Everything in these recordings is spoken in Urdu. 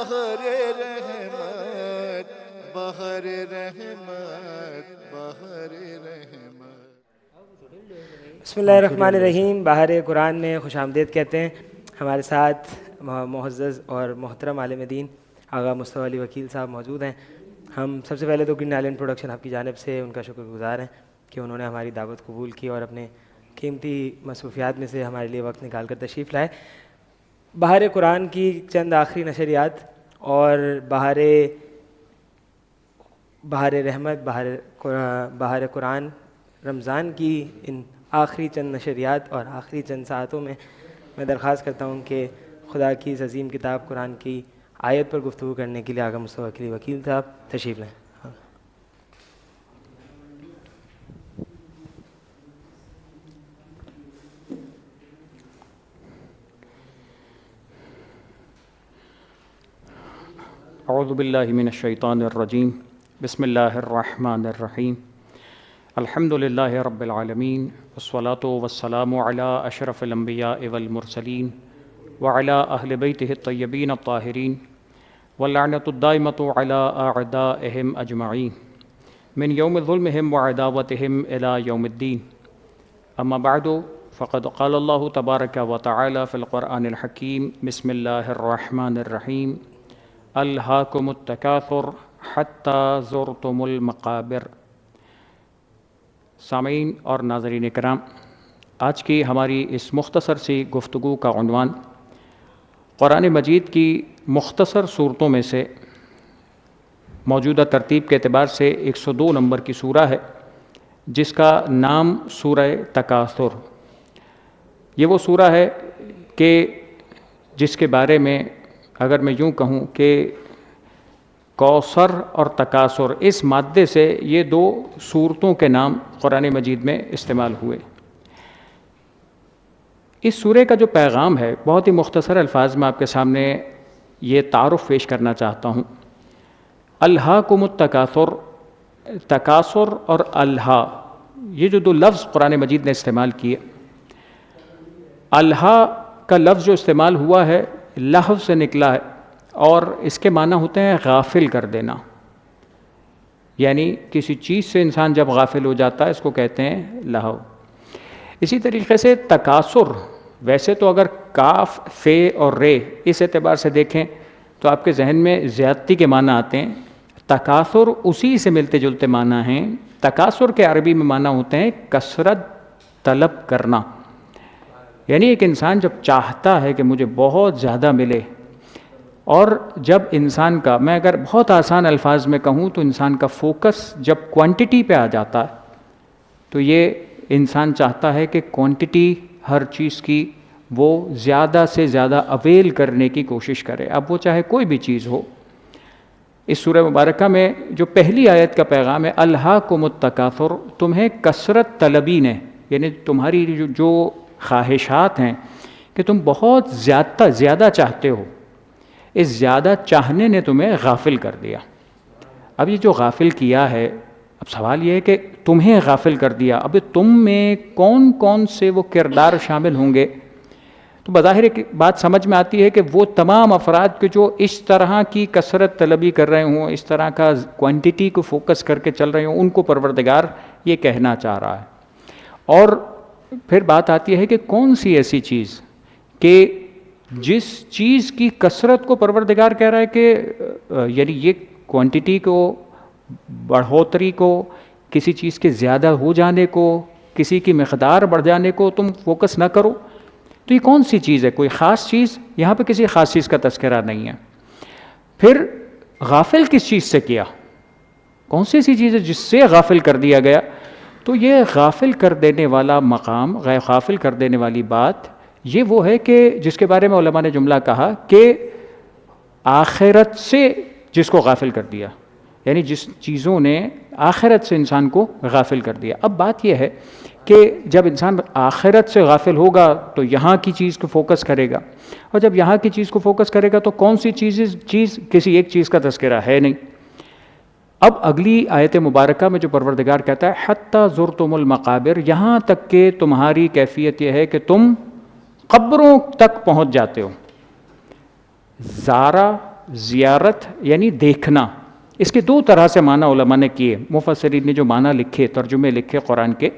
بہر رحمت بہر رحمت بہر رحمت۔ بسم اللہ الرحمن الرحیم۔ بہار قرآن میں خوش آمدید کہتے ہیں۔ ہمارے ساتھ معزز اور محترم عالم دین آغا مصطفیٰ علی وکیل صاحب موجود ہیں۔ ہم سب سے پہلے تو گرین آئلینڈ پروڈکشن آپ کی جانب سے ان کا شکر گزار ہیں کہ انہوں نے ہماری دعوت قبول کی اور اپنے قیمتی مصروفیات میں سے ہمارے لیے وقت نکال کر تشریف لائے۔ بہار قرآن کی چند آخری نشریات اور بہار رحمت بہار قرآن رمضان کی ان آخری چند نشریات اور آخری چند ساعتوں میں درخواست کرتا ہوں کہ خدا کی اس عظیم کتاب قرآن کی آیت پر گفتگو کرنے کے لیے آغا مصطفیٰ علی وکیل صاحب تشریف لیں۔ اعوذ باللہ من الشیطان الرجیم، بسم اللہ الرحمن الرحیم، الحمد للہ رب العالمین، والصلاة والسلام علی اشرف الانبیاء والمرسلین وعلی اہل بیتہ الطیبین الطاہرین واللعنۃ الدائمۃ علی اعدائہم اجمعین من یوم ظلمہم وعداوتہم الی یوم الدین، اما بعد فقد قال اللہ تبارک وتعالی فی القرآن الحکیم، بسم اللہ الرحمن الرحیم، الہاکم التکاثر حتی زرتم المقابر۔ سامعین اور ناظرین کرام، آج کی ہماری اس مختصر سی گفتگو کا عنوان قرآن مجید کی مختصر صورتوں میں سے موجودہ ترتیب کے اعتبار سے 102 نمبر کی سورہ ہے، جس کا نام سورہ تکاثر۔ یہ وہ سورہ ہے کہ جس کے بارے میں اگر میں یوں کہوں کہ کوثر اور تکاثر، اس مادے سے یہ دو صورتوں کے نام قرآن مجید میں استعمال ہوئے۔ اس سورہ کا جو پیغام ہے، بہت ہی مختصر الفاظ میں آپ کے سامنے یہ تعارف پیش کرنا چاہتا ہوں۔ الہاکم التکاثر، تکاثر اور الہا، یہ جو دو لفظ قرآن مجید نے استعمال کیے، الہا کا لفظ جو استعمال ہوا ہے لہو سے نکلا ہے، اور اس کے معنی ہوتے ہیں غافل کر دینا، یعنی کسی چیز سے انسان جب غافل ہو جاتا ہے اس کو کہتے ہیں لہو۔ اسی طریقے سے تکاثر، ویسے تو اگر کاف، فے اور رے اس اعتبار سے دیکھیں تو آپ کے ذہن میں زیادتی کے معنی آتے ہیں، تکاثر اسی سے ملتے جلتے معنی ہیں۔ تکاثر کے عربی میں معنی ہوتے ہیں کثرت طلب کرنا، یعنی ایک انسان جب چاہتا ہے کہ مجھے بہت زیادہ ملے، اور جب انسان کا، میں اگر بہت آسان الفاظ میں کہوں تو انسان کا فوکس جب کوانٹٹی پہ آ جاتا ہے تو یہ انسان چاہتا ہے کہ کوانٹٹی ہر چیز کی وہ زیادہ سے زیادہ اویل کرنے کی کوشش کرے، اب وہ چاہے کوئی بھی چیز ہو۔ اس سورہ مبارکہ میں جو پہلی آیت کا پیغام ہے الہاکم التکاثر، تمہیں کثرت طلبی نے، یعنی تمہاری جو خواہشات ہیں کہ تم بہت زیادہ چاہتے ہو، اس زیادہ چاہنے نے تمہیں غافل کر دیا۔ اب یہ جو غافل کیا ہے، اب سوال یہ ہے کہ تمہیں غافل کر دیا، اب تم میں کون کون سے وہ کردار شامل ہوں گے؟ تو بظاہر ایک بات سمجھ میں آتی ہے کہ وہ تمام افراد کے جو اس طرح کی کثرت طلبی کر رہے ہوں، اس طرح کا کوانٹٹی کو فوکس کر کے چل رہے ہوں، ان کو پروردگار یہ کہنا چاہ رہا ہے۔ اور پھر بات آتی ہے کہ کون سی ایسی چیز کہ جس چیز کی کثرت کو پروردگار کہہ رہا ہے کہ یعنی یہ کوانٹٹی کو، بڑھوتری کو، کسی چیز کے زیادہ ہو جانے کو، کسی کی مقدار بڑھ جانے کو تم فوکس نہ کرو، تو یہ کون سی چیز ہے؟ کوئی خاص چیز؟ یہاں پہ کسی خاص چیز کا تذکرہ نہیں ہے۔ پھر غافل کس چیز سے کیا؟ کون سی ایسی چیز ہے جس سے غافل کر دیا گیا؟ تو یہ غافل کر دینے والا مقام، غافل کر دینے والی بات، یہ وہ ہے کہ جس کے بارے میں علماء نے جملہ کہا کہ آخرت سے جس کو غافل کر دیا، یعنی جس چیزوں نے آخرت سے انسان کو غافل کر دیا۔ اب بات یہ ہے کہ جب انسان آخرت سے غافل ہوگا تو یہاں کی چیز کو فوکس کرے گا، اور جب یہاں کی چیز کو فوکس کرے گا تو کون سی چیز کسی ایک چیز کا تذکرہ ہے نہیں۔ اب اگلی آیت مبارکہ میں جو پروردگار کہتا ہے حتی زرتم المقابر، یہاں تک کہ تمہاری کیفیت یہ ہے کہ تم قبروں تک پہنچ جاتے ہو۔ زارا زیارت یعنی دیکھنا. اس کے دو طرح سے معنی علماء نے کیے. مفسرین نے جو معنی لکھے، ترجمے لکھے قرآن کے،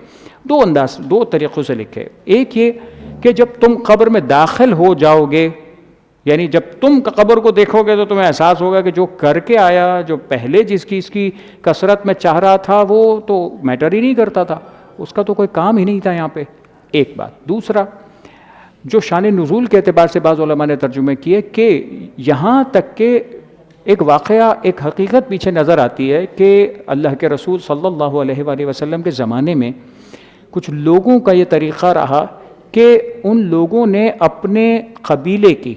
دو طریقوں سے لکھے. ایک یہ کہ جب تم قبر میں داخل ہو جاؤ گے، یعنی جب تم قبر کو دیکھو گے تو تمہیں احساس ہوگا کہ جو کر کے آیا، جو پہلے جس کی اس کی کثرت میں چاہ رہا تھا، وہ تو میٹر ہی نہیں کرتا تھا، اس کا تو کوئی کام ہی نہیں تھا یہاں پہ. ایک بات. دوسرا جو شان نزول کے اعتبار سے بعض علماء نے ترجمے کیے کہ یہاں تک کہ ایک واقعہ، ایک حقیقت پیچھے نظر آتی ہے کہ اللہ کے رسول صلی اللہ علیہ وآلہ وسلم کے زمانے میں کچھ لوگوں کا یہ طریقہ رہا کہ ان لوگوں نے اپنے قبیلے کی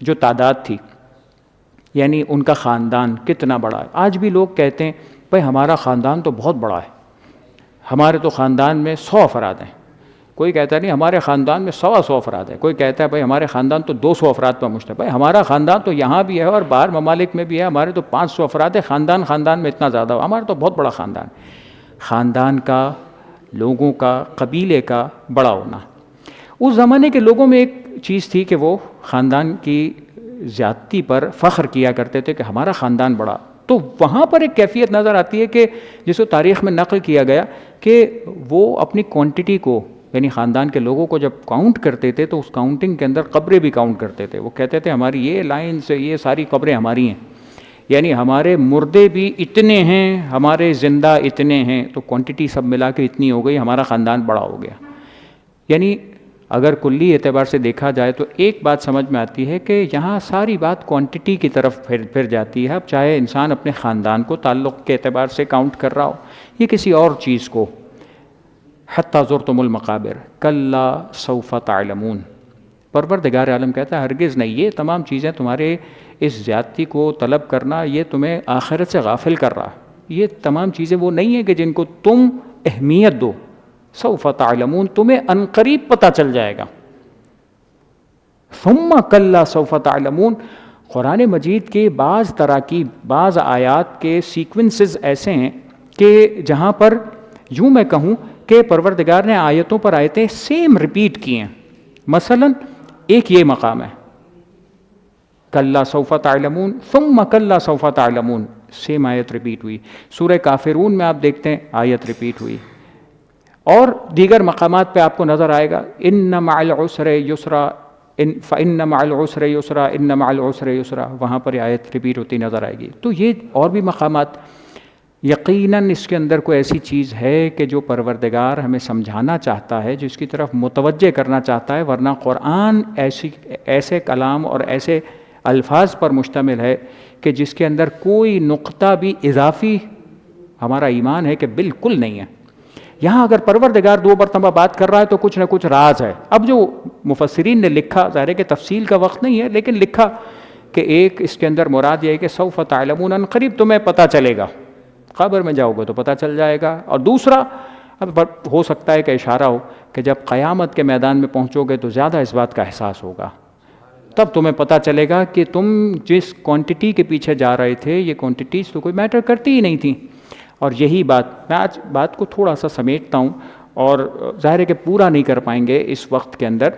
جو تعداد تھی، یعنی ان کا خاندان کتنا بڑا ہے. آج بھی لوگ کہتے ہیں بھائی ہمارا خاندان تو بہت بڑا ہے، ہمارے تو خاندان میں 100 افراد ہیں. کوئی کہتا نہیں ہمارے خاندان میں 100 افراد ہیں. کوئی کہتا ہے بھائی ہمارے خاندان تو 200 افراد پر مشتمل. بھائی ہمارا خاندان تو یہاں بھی ہے اور باہر ممالک میں بھی ہے، ہمارے تو 500 افراد ہے. خاندان میں اتنا زیادہ ہو، ہمارا تو بہت بڑا خاندان. خاندان کا، لوگوں کا، قبیلے کا بڑا ہونا. اس زمانے کے لوگوں میں ایک چیز تھی کہ وہ خاندان کی زیادتی پر فخر کیا کرتے تھے کہ ہمارا خاندان بڑا. تو وہاں پر ایک کیفیت نظر آتی ہے کہ جس کو تاریخ میں نقل کیا گیا کہ وہ اپنی کوانٹٹی کو، یعنی خاندان کے لوگوں کو جب کاؤنٹ کرتے تھے تو اس کاؤنٹنگ کے اندر قبریں بھی کاؤنٹ کرتے تھے. وہ کہتے تھے ہماری یہ لائن سے یہ ساری قبریں ہماری ہیں، یعنی ہمارے مردے بھی اتنے ہیں، ہمارے زندہ اتنے ہیں، تو کوانٹٹی سب ملا کے اتنی ہو گئی، ہمارا خاندان بڑا ہو گیا. یعنی اگر کلی اعتبار سے دیکھا جائے تو ایک بات سمجھ میں آتی ہے کہ یہاں ساری بات کوانٹٹی کی طرف پھر جاتی ہے. اب چاہے انسان اپنے خاندان کو تعلق کے اعتبار سے کاؤنٹ کر رہا ہو یا کسی اور چیز کو. حتی زرتم المقابر کلا سوف تعلمون. پروردگار عالم کہتا ہے ہرگز نہیں، یہ تمام چیزیں تمہارے اس زیادتی کو طلب کرنا یہ تمہیں آخرت سے غافل کر رہا. یہ تمام چیزیں وہ نہیں ہیں کہ جن کو تم اہمیت دو. سوف تعلمون، تمہیں عنقریب پتہ چل جائے گا. ثم کلا سوف تعلمون. قرآن مجید کے بعض تراکیب، بعض آیات کے سیکوینسز ایسے ہیں کہ جہاں پر یوں میں کہوں کہ پروردگار نے آیتوں پر آیتیں سیم ریپیٹ کی ہیں. مثلا ایک یہ مقام ہے کلا سوف تعلمون، ثم کلا سوف تعلمون، سیم آیت ریپیٹ ہوئی. سورہ کافرون میں آپ دیکھتے ہیں آیت ریپیٹ ہوئی، اور دیگر مقامات پہ آپ کو نظر آئے گا ان مع العسر یسرا، فإن مع العسر یسرا، ان مع العسر یسرا، وہاں پر آیت ریپیٹ ہوتی نظر آئے گی. تو یہ اور بھی مقامات، یقیناً اس کے اندر کوئی ایسی چیز ہے کہ جو پروردگار ہمیں سمجھانا چاہتا ہے، جس کی طرف متوجہ کرنا چاہتا ہے. ورنہ قرآن ایسے کلام اور ایسے الفاظ پر مشتمل ہے کہ جس کے اندر کوئی نقطہ بھی اضافی ہمارا ایمان ہے کہ بالکل نہیں ہے. یہاں اگر پروردگار 2 مرتبہ بات کر رہا ہے تو کچھ نہ کچھ راز ہے. اب جو مفسرین نے لکھا، ظاہر ہے کہ تفصیل کا وقت نہیں ہے، لیکن لکھا کہ ایک اس کے اندر مراد یہ ہے کہ سوف تعلمون، ان قریب تمہیں پتہ چلے گا، قبر میں جاؤ گے تو پتہ چل جائے گا. اور دوسرا اب ہو سکتا ہے کہ اشارہ ہو کہ جب قیامت کے میدان میں پہنچو گے تو زیادہ اس بات کا احساس ہوگا، تب تمہیں پتہ چلے گا کہ تم جس کوانٹٹی کے پیچھے جا رہے تھے یہ کوانٹٹیز تو کوئی میٹر کرتی ہی نہیں تھیں. اور یہی بات میں آج بات کو تھوڑا سا سمیٹتا ہوں، اور ظاہر ہے کہ پورا نہیں کر پائیں گے اس وقت کے اندر.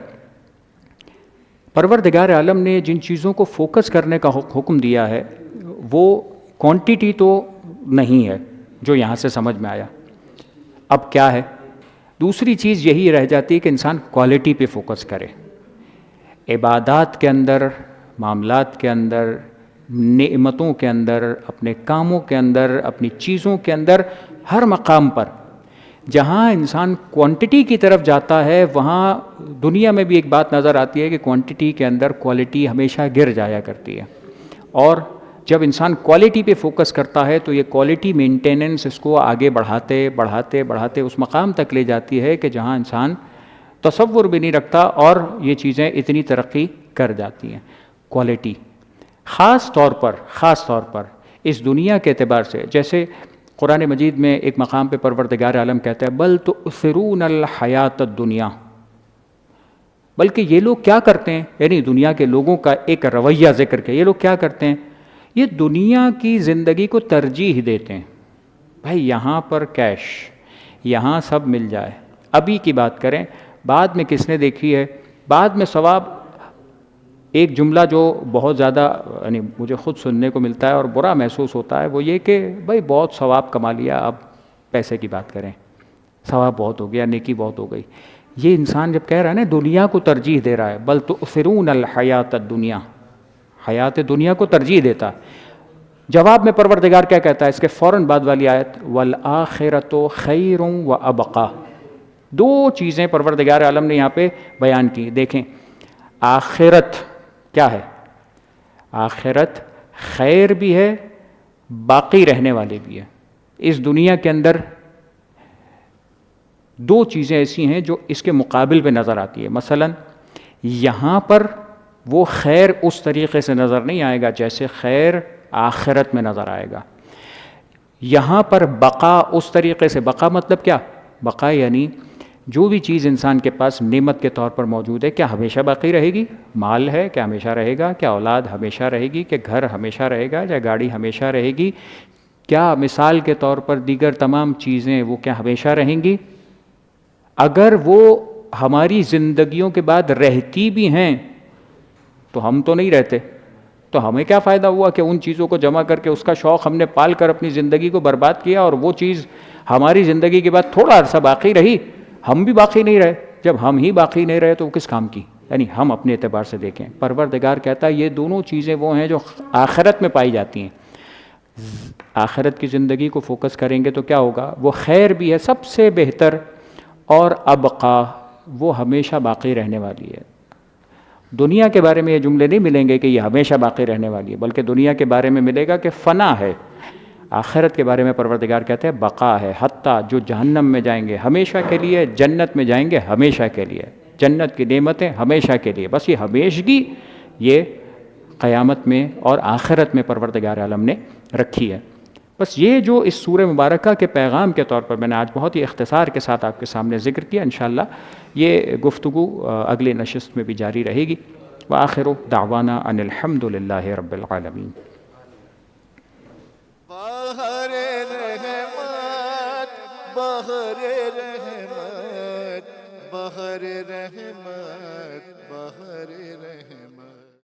پروردگار عالم نے جن چیزوں کو فوکس کرنے کا حکم دیا ہے وہ کوانٹٹی تو نہیں ہے جو یہاں سے سمجھ میں آیا. اب کیا ہے؟ دوسری چیز یہی رہ جاتی ہے کہ انسان کوالٹی پہ فوکس کرے. عبادات کے اندر، معاملات کے اندر، نعمتوں کے اندر، اپنے کاموں کے اندر، اپنی چیزوں کے اندر، ہر مقام پر جہاں انسان کوانٹٹی کی طرف جاتا ہے وہاں دنیا میں بھی ایک بات نظر آتی ہے کہ کوانٹٹی کے اندر کوالٹی ہمیشہ گر جایا کرتی ہے. اور جب انسان کوالٹی پہ فوکس کرتا ہے تو یہ کوالٹی مینٹیننس اس کو آگے بڑھاتے بڑھاتے بڑھاتے اس مقام تک لے جاتی ہے کہ جہاں انسان تصور بھی نہیں رکھتا اور یہ چیزیں اتنی ترقی کر جاتی ہیں. کوالٹی خاص طور پر اس دنیا کے اعتبار سے، جیسے قرآن مجید میں ایک مقام پہ پروردگار عالم کہتا ہے بل تؤثرون الحیات الدنیا، بلکہ یہ لوگ کیا کرتے ہیں، یعنی دنیا کے لوگوں کا ایک رویہ ذکر کیا. یہ لوگ کیا کرتے ہیں؟ یہ دنیا کی زندگی کو ترجیح دیتے ہیں. بھائی یہاں پر کیش، یہاں سب مل جائے. ابھی کی بات کریں، بعد میں کس نے دیکھی ہے؟ بعد میں ثواب ایک جملہ جو بہت زیادہ یعنی مجھے خود سننے کو ملتا ہے اور برا محسوس ہوتا ہے وہ یہ کہ بھائی بہت ثواب کما لیا، اب پیسے کی بات کریں، ثواب بہت ہو گیا، نیکی بہت ہو گئی. یہ انسان جب کہہ رہا ہے نا دنیا کو ترجیح دے رہا ہے، بل تؤثرون الحیات الدنیا، حیات دنیا کو ترجیح دیتا ہے. جواب میں پروردگار کیا کہتا ہے اس کے فوراً بعد والی آیت، والآخرۃ خیر وابقیٰ. دو چیزیں پروردگار عالم نے یہاں پہ بیان کی. دیکھیں آخرت کیا ہے؟ آخرت خیر بھی ہے، باقی رہنے والے بھی ہے. اس دنیا کے اندر دو چیزیں ایسی ہیں جو اس کے مقابل پہ نظر آتی ہے. مثلا یہاں پر وہ خیر اس طریقے سے نظر نہیں آئے گا جیسے خیر آخرت میں نظر آئے گا. یہاں پر بقا اس طریقے سے، بقا مطلب کیا؟ بقا یعنی جو بھی چیز انسان کے پاس نعمت کے طور پر موجود ہے کیا ہمیشہ باقی رہے گی؟ مال ہے کیا ہمیشہ رہے گا؟ کیا اولاد ہمیشہ رہے گی؟ کہ گھر ہمیشہ رہے گا یا گاڑی ہمیشہ رہے گی؟ کیا مثال کے طور پر دیگر تمام چیزیں وہ کیا ہمیشہ رہیں گی؟ اگر وہ ہماری زندگیوں کے بعد رہتی بھی ہیں تو ہم تو نہیں رہتے، تو ہمیں کیا فائدہ ہوا کہ ان چیزوں کو جمع کر کے اس کا شوق ہم نے پال کر اپنی زندگی کو برباد کیا اور وہ چیز ہماری زندگی کے بعد تھوڑا عرصہ باقی رہی، ہم بھی باقی نہیں رہے. جب ہم ہی باقی نہیں رہے تو وہ کس کام کی؟ یعنی ہم اپنے اعتبار سے دیکھیں. پروردگار کہتا ہے یہ دونوں چیزیں وہ ہیں جو آخرت میں پائی جاتی ہیں. آخرت کی زندگی کو فوکس کریں گے تو کیا ہوگا؟ وہ خیر بھی ہے سب سے بہتر، اور ابقا وہ ہمیشہ باقی رہنے والی ہے. دنیا کے بارے میں یہ جملے نہیں ملیں گے کہ یہ ہمیشہ باقی رہنے والی ہے، بلکہ دنیا کے بارے میں ملے گا کہ فنا ہے. آخرت کے بارے میں پروردگار کہتے ہیں بقا ہے، حتیٰ جو جہنم میں جائیں گے ہمیشہ کے لیے، جنت میں جائیں گے ہمیشہ کے لیے. جنت کی نعمتیں ہمیشہ کے لیے. بس یہ ہمیشگی یہ قیامت میں اور آخرت میں پروردگار عالم نے رکھی ہے. بس یہ جو اس سورہ مبارکہ کے پیغام کے طور پر میں نے آج بہت ہی اختصار کے ساتھ آپ کے سامنے ذکر کیا. انشاءاللہ یہ گفتگو اگلے نشست میں بھی جاری رہے گی. وآخر دعوانا ان الحمد للہ رب العالمین. بہر رحمت، بہر رحمت، بہر رحمت، بہر رحمت.